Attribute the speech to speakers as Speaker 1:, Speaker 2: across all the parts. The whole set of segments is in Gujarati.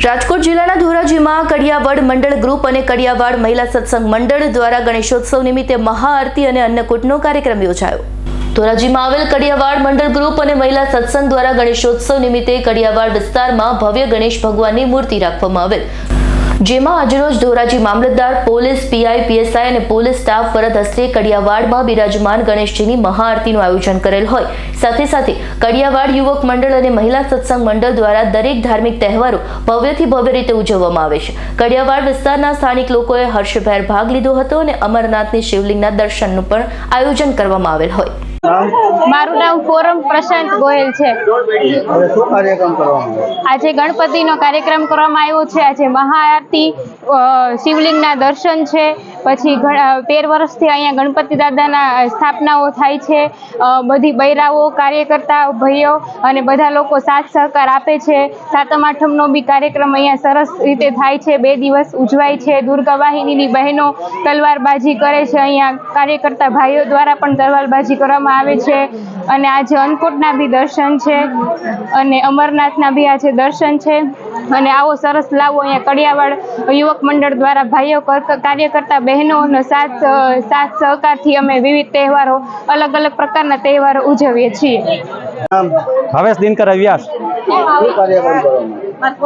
Speaker 1: રાજકોટ જિલ્લાના ધોરાજીમાં કડિયાવાડ મંડળ ગ્રુપ અને કડિયાવાડ મહિલા સત્સંગ મંડળ દ્વારા ગણેશોત્સવ નિમિત્તે મહાઆરતી અને અન્નકૂટનો કાર્યક્રમ યોજાયો। ધોરાજીમાં આવેલ કડિયાવાડ મંડળ ગ્રુપ અને મહિલા સત્સંગ દ્વારા ગણેશોત્સવ નિમિત્તે કડિયાવાડ વિસ્તારમાં ભવ્ય ગણેશ ભગવાનની મૂર્તિ રાખવામાં આવેલ, જેમાં આજરોજ ધોરાજી મામલતદાર, પોલીસ, પીઆઈ, પીએસઆઈ અને પોલીસ સ્ટાફ ફરજ હસ્તે કડિયાવાડમાં બિરાજમાન ગણેશજીની મહાઆરતીનું આયોજન કરેલ હોય। સાથે સાથે કડિયાવાડ યુવક મંડળ અને મહિલા સત્સંગ મંડળ દ્વારા દરેક ધાર્મિક તહેવારો ભવ્યથી ભવ્ય રીતે ઉજવવામાં આવે છે। કડિયાવાડ વિસ્તારના સ્થાનિક લોકોએ હર્ષભેર ભાગ લીધો હતો અને અમરનાથની શિવલિંગના દર્શનનું પણ આયોજન કરવામાં આવેલ હોય।
Speaker 2: મારું નામ ફોરમ પ્રશાંત ગોયલ છે। આજે ગણપતિનો કાર્યક્રમ કરવામાં આવ્યો છે। આજે મહાઆરતી, શિવલિંગના દર્શન છે। પછી 13 વર્ષથી અહીંયા ગણપતિ દાદાના સ્થાપનાઓ થાય છે। બધી બૈરાઓ, કાર્યકર્તા ભાઈઓ અને બધા લોકો સાથ સહકાર આપે છે। સાતમ આઠમનો બી કાર્યક્રમ અહીંયા સરસ રીતે થાય છે। 2 દિવસ ઉજવાય છે। દુર્ગા વાહિનીની બહેનો તલવારબાજી કરે છે। અહીંયા કાર્યકર્તા ભાઈઓ દ્વારા પણ તલવારબાજી કરવામાં આવે છે। અને આજે અન્નકૂટના બી દર્શન છે અને અમરનાથના બી આજે દર્શન છે। અને આવો સરસ લાવો અહીંયા કડિયાવાડ યુવક મંડળ દ્વારા ભાઈઓ, કાર્યકર્તા બહેનોનો સાથ સહકારથી અમે વિવિધ તહેવારો, અલગ અલગ પ્રકારના તહેવારો ઉજવીએ છીએ।
Speaker 3: ભાવેશ દિનકર વ્યાસ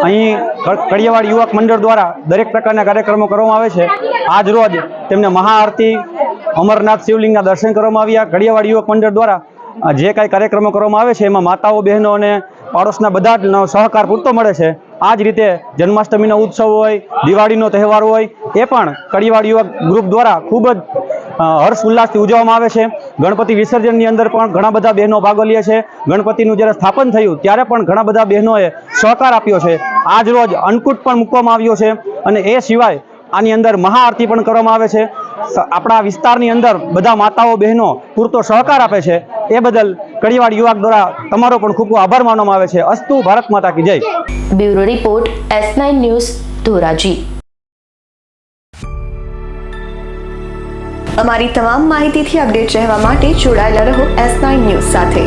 Speaker 3: અહીં કડિયાવાડ યુવક મંડળ દ્વારા દરેક પ્રકારના કાર્યક્રમો કરવામાં આવે છે। આજ રોજ તેમને મહાઆરતી, અમરનાથ શિવલિંગના દર્શન કરવામાં આવ્યા। કડિયાવાડ યુવક મંડળ દ્વારા જે કાંઈ કાર્યક્રમો કરવામાં આવે છે એમાં માતાઓ, બહેનો અને પાડોશના બધા સહકાર પૂરતો મળે છે। આ જ રીતે જન્માષ્ટમીનો ઉત્સવ હોય, દિવાળીનો તહેવાર હોય, એ પણ કડિયાવાડ યુવક ગ્રુપ દ્વારા ખૂબ જ હર્ષ ઉલ્લાસથી ઉજવવામાં આવે છે। ગણપતિ વિસર્જનની અંદર પણ ઘણા બધા બહેનો ભાગ લે છે। ગણપતિનું જ્યારે સ્થાપન થયું ત્યારે પણ ઘણા બધા બહેનોએ સહકાર આપ્યો છે। આજ રોજ અન્નકૂટ પણ મૂકવામાં આવ્યો છે અને એ સિવાય આની અંદર મહાઆરતી પણ કરવામાં આવે છે। આપણા વિસ્તારની અંદર બધા માતાઓ, બહેનો પૂરતો સહકાર આપે છે। એ બદલ કડિયાવાડ યુવક દ્વારા તમારો પણ ખૂબ ખૂબ આભાર માનવામાં આવે છે। અસ્તુ ભારત માતા કી જય।
Speaker 1: Bureau report, S9 news, Dhoraji.
Speaker 4: અમારી તમામ માહિતીથી અપડેટ રહેવા માટે જોડાયેલા રહો S9 ન્યૂઝ સાથે।